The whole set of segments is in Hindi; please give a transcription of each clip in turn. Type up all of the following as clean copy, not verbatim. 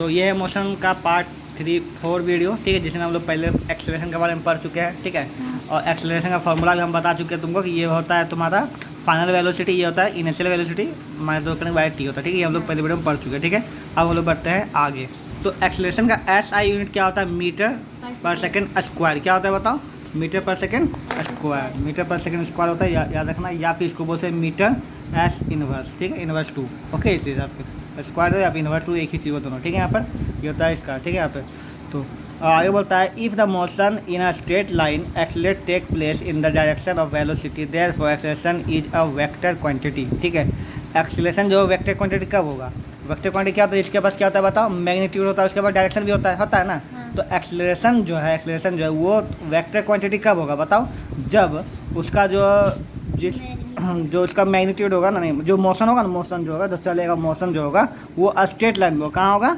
तो ये है मोशन का पार्ट 3-4 वीडियो, ठीक है, जिसमें हम लोग पहले एक्सेलरेशन के बारे में पढ़ चुके हैं, ठीक है। और एक्सेलरेशन का फॉर्मूला भी हम बता चुके हैं तुमको कि ये होता है तुम्हारा फाइनल वेलोसिटी, ये होता है इनिशियल वेलोसिटी माइनस 2 टी होता है, ठीक है। ये हम लोग पहले वीडियो में पढ़ चुके हैं, ठीक है। अब हम लोग बढ़ते हैं आगे। तो एक्सेलरेशन का SI यूनिट क्या होता है? मीटर पर सेकेंड स्क्वायर। क्या होता है बताओ? मीटर पर सेकेंड स्क्वायर। मीटर पर सेकेंड स्क्वायर होता है, याद रखना। या फिर इसको बोलते हैं मीटर S इनवर्स, ठीक है, इनवर्स 2। ओके, इस हिसाब से स्क्वायर है या फिर इनवर्स 2 एक ही चीज़ हो दोनों, ठीक है। यहाँ पर ये होता है इसका, ठीक है। यहाँ पर तो आगे बोलता है if the motion in a straight line accelerate take place in the direction of velocity therefore acceleration is a vector quantity, ठीक है। एक्सेलरेशन जो वेक्टर क्वांटिटी कब होगा? वेक्टर क्वांटिटी क्या होता है? इसके पास क्या होता है बताओ? मैग्नीट्यूड होता है, उसके बाद डायरेक्शन भी होता है ना। तो एक्सेलरेशन जो है वो वेक्टर क्वांटिटी कब होगा बताओ? जब उसका जो उसका मैग्नीट्यूड होगा ना, नहीं, जो मोशन होगा ना, मोशन जो होगा, जो चलेगा, मोशन जो होगा वो स्ट्रेट लाइन में होगा। कहाँ होगा?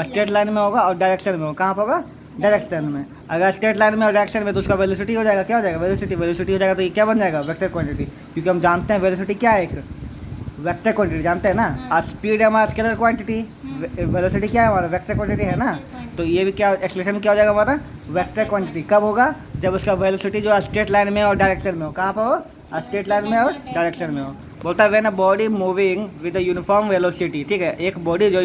स्ट्रेट लाइन में होगा और डायरेक्शन में होगा। कहाँ पर होगा? डायरेक्शन में। अगर स्ट्रेट लाइन में और डायरेक्शन में तो उसका वेलोसिटी हो जाएगा, क्या हो जाएगा? वेलोसिटी हो जाएगा। तो ये क्या बन जाएगा? Vector quantity. क्योंकि हम जानते हैं वेलोसिटी क्या है, एक वेक्टर क्वांटिटी जानते हैं ना। और स्पीड है हमारा स्केलर क्वांटिटी, वेलोसिटी क्या है हमारा? वेक्टर क्वांटिटी है ना। तो ये भी क्या एक्सेलरेशन क्या हो जाएगा हमारा? Vector quantity. कब होगा? जब उसका वेलोसिटी जो स्ट्रेट लाइन में और डायरेक्शन में हो। कहाँ पर हो? स्ट्रेट लाइन में और डायरेक्शन में हो। बोलता है when a body moving with a uniform velocity, ठीक है, एक बॉडी जो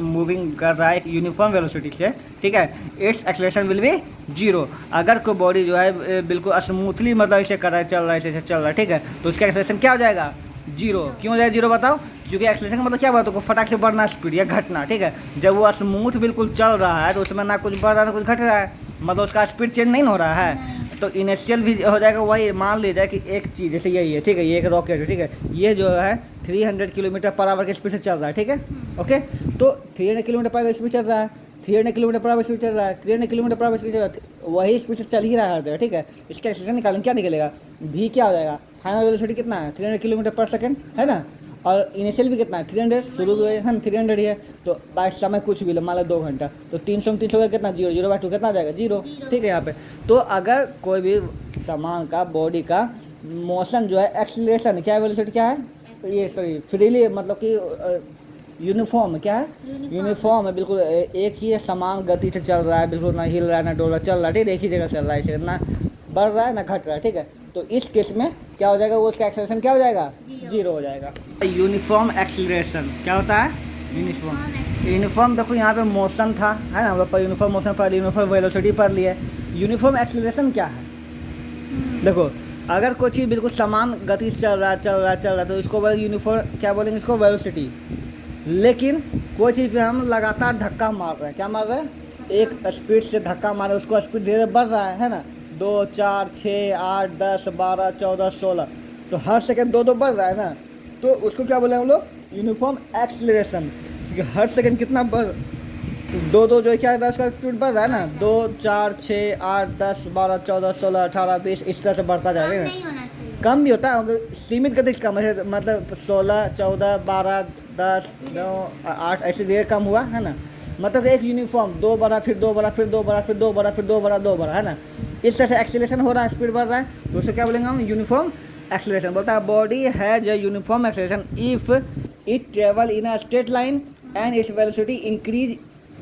मूविंग कर रहा है एक यूनिफॉर्म वेलोसिटी से, ठीक है, इट्स एक्सेलरेशन विल बी 0। अगर कोई बॉडी जो है बिल्कुल स्मूथली मतलब इसे कर रहा है, चल रहा है, ठीक है, तो उसका एक्सेलरेशन क्या हो जाएगा? 0। क्यों हो जाएगा 0 बताओ? क्योंकि एक्सेलरेशन का मतलब क्या बात है? फटाक से बढ़ना स्पीड या घटना, ठीक है। जब वो स्मूथ बिल्कुल चल रहा है तो उसमें ना कुछ बढ़ रहा है ना कुछ घट रहा है, मतलब उसका स्पीड चेंज नहीं हो रहा है। तो इनिशियल भी हो जाएगा वही। मान लीजिए कि एक चीज़ जैसे यही है, ठीक है, ये एक रॉकेट है, ठीक है, ये जो है 300 किलोमीटर पर आवर की स्पीड से चल रहा है, ठीक है। ओके, तो 300 किलोमीटर पर आवर स्पीड चल रहा है, 300 किलोमीटर पर आवर स्पीड चल रहा है, 300 किलोमीटर पर आवर स्पीड चल रहा है, वही स्पीड से चल ही रहा है हर जगह, ठीक है। इसका एक्सेलरेशन निकालें, क्या निकलेगा? भी क्या हो जाएगा? फाइनल वेलोसिटी कितना है? 300 किलोमीटर पर सेकेंड है ना। और इनिशियल भी कितना है? 300। शुरू है ना 300 ही है। तो बाय समय कुछ भी लो, मान लो 2 घंटा, तो 300 में 300 का कितना? 0/2 कितना आ जाएगा? 0, ठीक है। यहाँ पे तो अगर कोई भी सामान का बॉडी का मोशन जो है एक्सीलरेशन क्या है? वेलोसिटी क्या है? ये सॉरी फ्रीली मतलब कि यूनिफॉर्म क्या है? यूनिफॉर्म है, बिल्कुल एक ही समान गति से चल रहा है, बिल्कुल ना हिल रहा है ना डोल रहा, चल रहा है, ठीक है, एक ही जगह चल रहा है, इसे ना बढ़ रहा है ना घट रहा है, ठीक है। तो इस केस में क्या हो जाएगा? वो उसका एक्सेलरेशन क्या हो जाएगा? 0 हो जाएगा। यूनिफॉर्म एक्सीलरेशन क्या होता है? यूनिफॉर्म देखो यहाँ पे मोशन था, है ना, हम लोग पर यूनिफॉर्म मोशन पर यूनिफॉर्म वेलोसिटी पर लिए। यूनिफॉर्म एक्सीलरेशन क्या है? देखो, अगर कोई चीज़ बिल्कुल समान गति से चल रहा है तो इसको यूनिफॉर्म क्या बोलेंगे? इसको वेलोसिटी। लेकिन कोई चीज़ पे हम लगातार धक्का मार रहे हैं, क्या मार रहे हैं? एक स्पीड से धक्का मार रहे हैं, उसको स्पीड धीरे बढ़ रहा है ना, 2, 4, 6, 8, 10, 12, 14, 16, तो हर सेकंड 2-2 बढ़ रहा है ना, तो उसको क्या बोले हम लोग? Uniform acceleration. क्योंकि हर सेकंड कितना बढ़ 2-2 जो है क्या है? उसका स्पीड बढ़ रहा है ना, 2, 4, 6, 8, 10, 12, 14, 16, 18, 20 इस तरह से बढ़ता जाएगा ना। कम भी होता है, सीमित गति कम है, मतलब 16, 14, 12, 10, 9, 8 ऐसे धीरे कम हुआ है ना। मतलब एक यूनिफॉर्म 2 बड़ा फिर 2 बड़ा फिर 2 बड़ा फिर 2 बड़ा फिर 2 बड़ा 2 बड़ा, है ना। इस तरह से एक्सीलरेशन हो रहा है, स्पीड बढ़ रहा है, तो उसे क्या बोलेंगे हम? Uniform acceleration. बोलता है body has a uniform acceleration if it travel in a straight line and its velocity increase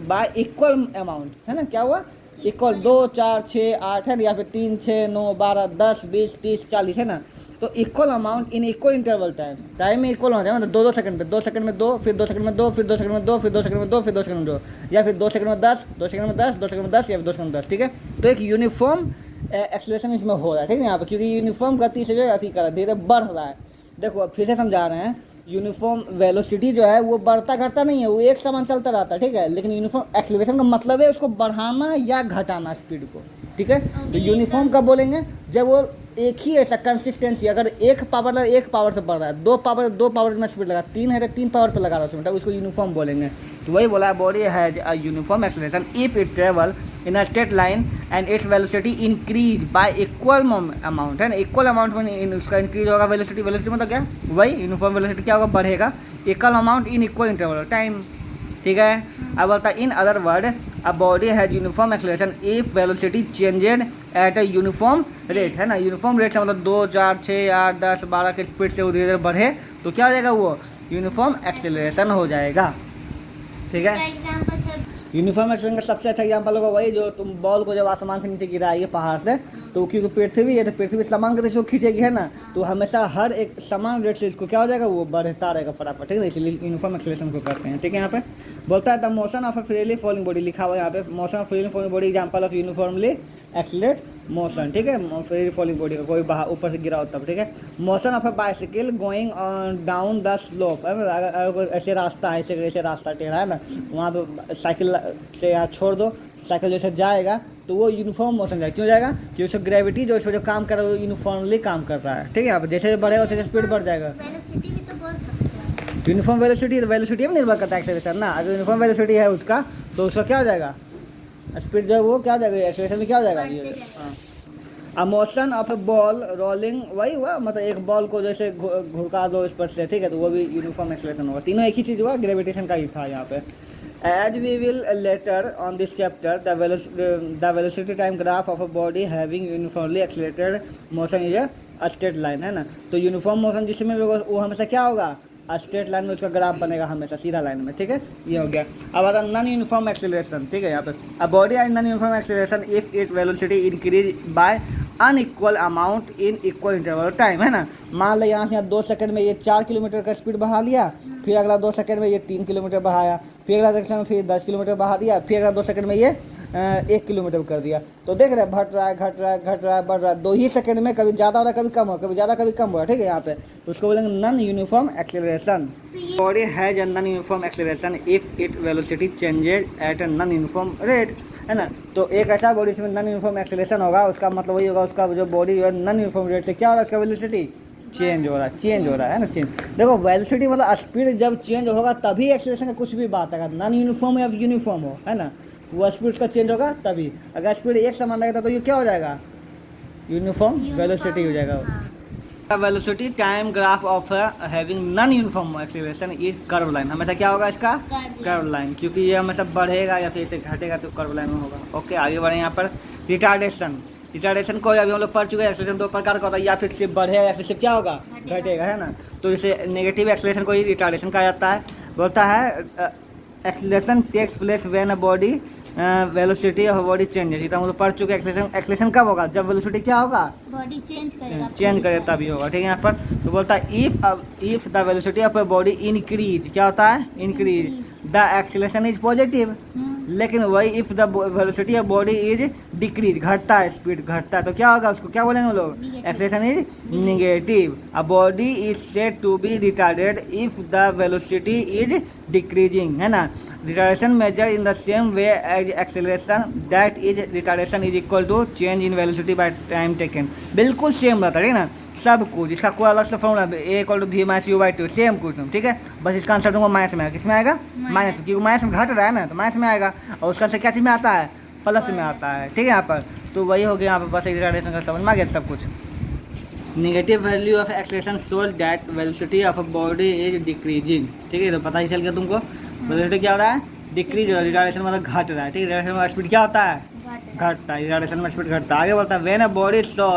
y equal amount, है ना। क्या हुआ? इक्वल 2, 4, 6, 8 है ना, या फिर 3, 6, 9, 12, 10, 20, 30, 40 है ना। तो equal amount in equal interval time में इक्वल हो जाए, मतलब 2-2 सेकंड पे, 2 सेकंड में 2, फिर 2 सेकंड में 2, फिर 2 सेकंड में 2, फिर 2 सेकंड में 2, फिर 2 सेकंड में 2, या फिर 2 सेकंड में 10, 2 सेकंड में 10, 2 सेकंड में 10, या फिर 2 सेकंड में 10, ठीक है। तो एक यूनिफॉर्म एक्सीलरेशन इसमें हो रहा है, ठीक है, यहाँ पर, क्योंकि यूनिफॉर्म गति से जो अति कर धीरे बढ़ रहा है। देखो फिर से समझा रहे हैं, यूनिफॉर्म वेलोसिटी जो है वो बढ़ता घटता नहीं है, वो एक समान चलता रहता है, ठीक है। लेकिन यूनिफॉर्म एक्सीलरेशन का मतलब है उसको बढ़ाना या घटाना स्पीड को, ठीक है। तो यूनिफॉर्म कब बोलेंगे? जब वो एक ही ऐसा कंसिस्टेंसी, अगर एक पावर से बढ़ रहा है, 2 पावर में स्पीड लगा, 3 है तो 3 पावर पर लगा रहा है, मतलब उसको यूनिफॉर्म बोलेंगे। तो वही बोला body has a uniform acceleration if it travel in a straight line and its velocity increase y equal amount, है ना। इक्वल अमाउंट में उसका इंक्रीज होगा वेलोसिटी मतलब क्या? वही यूनिफॉर्म वेलोसिटी क्या होगा? बढ़ेगा। Equal amount in equal interval time, ठीक है। अब बोलता है in other word a body has uniform acceleration if velocity changed at a uniform rate, है ना। यूनिफॉर्म रेट से मतलब 2, 4, 6, 8, 10, 12 के स्पीड से धीरे धीरे बढ़े तो क्या हो जाएगा? वो यूनिफॉर्म एक्सीलरेशन हो जाएगा, ठीक है। यूनिफॉर्म एक्सलेशन का सबसे अच्छा एग्जाम्पल होगा वही, जो तुम बॉल को जब आसमान से नीचे गिराएगी पहाड़ से, तो क्योंकि पृथ्वी है तो पृथ्वी समान गति से इसको खींचेगी है ना, तो हमेशा हर एक समान रेट से इसको क्या हो जाएगा, वो बढ़ता रहेगा फटाफट, ठीक है, इसलिए यूनिफॉर्म एक्सलेशन को करते हैं, ठीक है। यहाँ पे बोलता है the motion of a freely falling body, लिखा हुआ है यहाँ पे, motion of freely falling body example of uniformly accelerate motion, ठीक है, फ्री फॉलिंग बॉडी का, कोई बाहर ऊपर से गिरा हो तब, ठीक है। Motion of a bicycle going down the slope, अगर ऐसे रास्ता है, ऐसे रास्ता टेढ़ा है ना, वहाँ पे साइकिल से यहाँ छोड़ दो, साइकिल जैसे जाएगा तो वो यूनिफॉर्म मोशन जाएगा, क्यों जाएगा, क्योंकि उससे ग्रेविटी जो इसमें जो काम कर रहा है वो यूनिफॉर्मली काम कर रहा है, ठीक है। यहाँ पे जैसे बढ़ेगा वैसे स्पीड बढ़ जाएगा। यूनिफॉर्म वेलोसिटी, तो वेलोसिटी में निर्भर करता है एक्सेलरेशन ना, अगर यूनिफॉर्म वेलोसिटी है उसका तो उसका क्या हो जाएगा, स्पीड जो है वो क्या हो जाएगा, एक्सेलरेशन में क्या हो जाएगा, ये हाँ। Motion of A ball rolling, वही हुआ, मतलब एक बॉल को जैसे घुका दो इस पर से, ठीक है, तो वो भी यूनिफॉर्म एक्सेलरेशन होगा, तीनों एक ही चीज़ हुआ, ग्रेविटेशन का ही था यहाँ पे। As we will later on this chapter, the velocity time graph of a body having uniformly accelerated motion is a straight line, है ना, तो यूनिफॉर्म मोशन जिसमें भी होगा वो हमेशा क्या होगा, स्ट्रेट लाइन में उसका ग्राफ बनेगा हमेशा सीधा लाइन में, ठीक है, ये हो गया। अब आता नॉन यूनिफॉर्म एक्सेलरेशन, ठीक है, यहाँ पे a body and non uniform acceleration if it velocity increase by unequal amount in equal interval time, है ना, मान लो यहाँ से 2 सेकंड में ये 4 किलोमीटर का स्पीड बढ़ा लिया, फिर अगला 2 सेकंड में ये 3 किलोमीटर बढ़ाया, फिर अगला सेकंड में फिर 10 किलोमीटर बढ़ा दिया, फिर अगला 2 सेकंड में ये 1 किलोमीटर कर दिया, तो देख रहे हैं घट रहा है घट रहा है घट रहा है बढ़ रहा है, 2 ही सेकंड में कभी ज़्यादा हो रहा है कभी कम हो, कभी ज़्यादा कभी कम हो रहा है, ठीक है। यहाँ पे तो उसको बोलेंगे non uniform acceleration. Body has a non uniform acceleration if it velocity changes at a non uniform rate, है ना, तो एक ऐसा बॉडी इसमें नॉन यूनिफॉर्म एक्सेलरेशन होगा, उसका मतलब वही होगा, उसका जो बॉडी जो है नॉन यूनिफॉर्म रेट से क्या हो रहा है, उसका वेलोसिटी चेंज हो रहा है ना, चेंज। देखो वेलोसिटी मतलब स्पीड जब चेंज होगा तभी एक्सेलरेशन का कुछ भी बात है, नॉन यूनिफॉर्म या यूनिफॉर्म हो, है ना, वो स्पीड उसका चेंज होगा तभी, अगर स्पीड एक समान रहेगा तो ये क्या हो जाएगा, यूनिफॉर्म वेलोसिटी हो जाएगा। Velocity time graph of having non uniform acceleration is curve line, हमेशा क्या होगा इसका, कर्व लाइन, क्योंकि ये हमेशा बढ़ेगा या फिर इसे घटेगा तो कर्व लाइन में होगा। ओके, आगे बढ़े यहाँ पर रिटार्डेशन, रिटार्डेशन को अभी हम लोग पढ़ चुके हैं, एक्सेलरेशन 2 प्रकार का होता है, या फिर सिर्फ बढ़ेगा या फिर सिर्फ क्या होगा, घटेगा, है ना, तो इसे नेगेटिव एक्सेलरेशन को ही रिटार्डेशन कहा जाता है। बोलता है acceleration takes place when a body velocity of body changes, इतना हम लोग पढ़ चुके हैं। एक्सेलरेशन कब होगा, जब वेलोसिटी क्या होगा, बॉडी चेंज करेगा, चेंज करे तभी होगा, ठीक है। यहाँ पर तो बोलता है if the velocity of a body increase, क्या होता है, increase, the acceleration is positive, लेकिन वही if the velocity of body is decrease, घटता है, स्पीड घटता है, तो क्या होगा, उसको क्या बोलेंगे हम लोग, acceleration is negative. A body is said to be retarded if the velocity is decreasing, है ना, retardation measure in the same way as acceleration, that is retardation is equal to change in velocity by time taken, बिल्कुल सेम रहता है ना सब कुछ, इसका कोई अलग से formula a equal to v minus u by 2, same कुछ, ठीक है, बस इसका आंसर दूंगा माइनस में आएगा, किस में आएगा, माइनस, क्योंकि माइनस में घट रहा है ना, तो माइनस में आएगा, और उसका आंसर क्या चीज़ में आता है, प्लस में आता है, ठीक है। यहाँ पर तो वही हो गया, यहाँ पर बस रिटार्डेशन का समझ में आ गया सब कुछ। Negative value of acceleration shows that velocity of a body is decreasing, ठीक है, तो पता ही चल गया तुमको, वेलोसिटी क्या हो रहा है, डिक्रीज हो रहा है, रिटार्डेशन मतलब घट रहा है, ठीक है, रिटार्डेशन में स्पीड क्या होता है, घटता है, रिटार्डेशन में स्पीड घटता है। आगे बोलता है when a body slow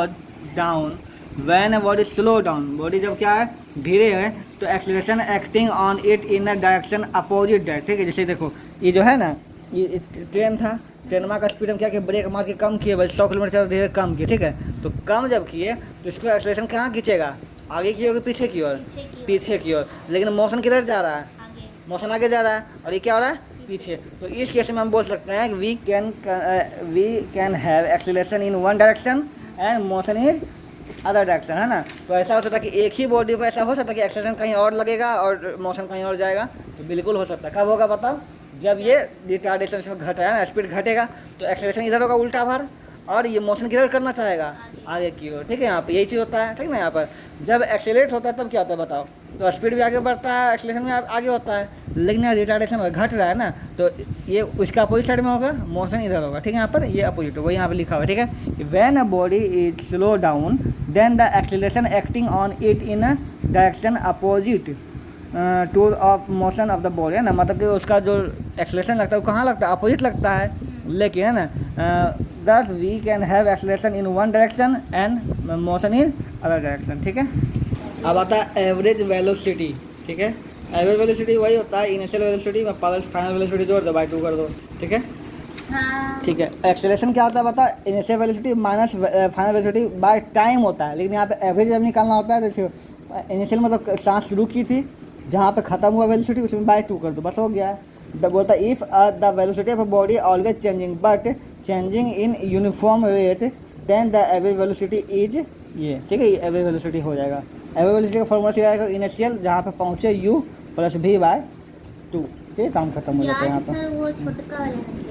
down, when a body slow down, body जब क्या है, धीरे है, तो acceleration acting on it in a direction opposite that, ठीक है, जैसे देखो ये जो है ना, ये ट्रेन था, ट्रेन का स्पीड हम क्या किए, ब्रेक मार के कम किए, बस 100 किलोमीटर से धीरे कम किए, ठीक है, तो कम जब किए तो इसको एक्सेलरेशन कहाँ खींचेगा, आगे की ओर, पीछे की ओर, पीछे की ओर, लेकिन मोशन किधर जा रहा है, मोशन आगे जा रहा है, और ये क्या हो रहा है, पीछे, तो इस केस में हम बोल सकते हैं कि we can have acceleration in one direction and motion is other direction, है ना, तो ऐसा हो सकता है कि एक ही बॉडी पर ऐसा हो सकता है कि एक्सेलरेशन कहीं और लगेगा और मोशन कहीं और जाएगा, तो बिल्कुल हो सकता है, कब होगा बताओ, जब ये रिटार्डेशन इसमें घटा है ना, स्पीड घटेगा तो एक्सेलरेशन इधर होगा उल्टा भर, और ये मोशन किधर करना चाहेगा, आगे की ओर, ठीक है, यहाँ पे यही चीज़ होता है, ठीक ना। यहाँ पर जब एक्सेलरेट होता है तब क्या होता है बताओ, तो स्पीड भी आगे बढ़ता है, एक्सेलरेशन में आगे होता है, लेकिन यहाँ रिटार्डेशन घट रहा है ना, तो ये उसका अपोजिट साइड में होगा, मोशन इधर होगा, ठीक है, यहाँ पर ये अपोजिट वही यहाँ पे लिखा हुआ है, ठीक है। When a body is slow down then the acceleration acting on it in a direction opposite to of motion of the body, है ना, मतलब कि उसका जो एक्सेलरेशन लगता है वो कहाँ लगता है, अपोजिट लगता है, लेकिन है ना, thus we can have acceleration in one direction and motion in other direction, ठीक है। अब आता है एवरेज वेलोसिटी, ठीक है, एवरेज वेलोसिटी वही होता है इनिशियल वेलोसिटी में प्लस फाइनल वेलोसिटी जोड़ दो बाय 2 कर दो, ठीक है। हाँ। ठीक है, एक्सेलरेशन क्या होता है बता, initial velocity minus final velocity by time होता है, लेकिन यहाँ पे एवरेज जब निकालना होता है तो इनिशियल मतलब सांस शुरू की थी जहाँ पे खत्म हुआ वेलोसिटी उसमें बाय 2 कर दो, बस हो गया। द बोलता if the velocity of a body always changing but changing in uniform rate then the average velocity is ये, ठीक है, ये एवरेज वेलोसिटी हो जाएगा। एवरेज वेलोसिटी का फॉर्मूला सीधा आएगा इनिशियल जहाँ पे पहुँचे u प्लस v बाय 2, ठीक है, काम खत्म हो जाता है यार यहाँ पर। सर वो छोटका वाला है।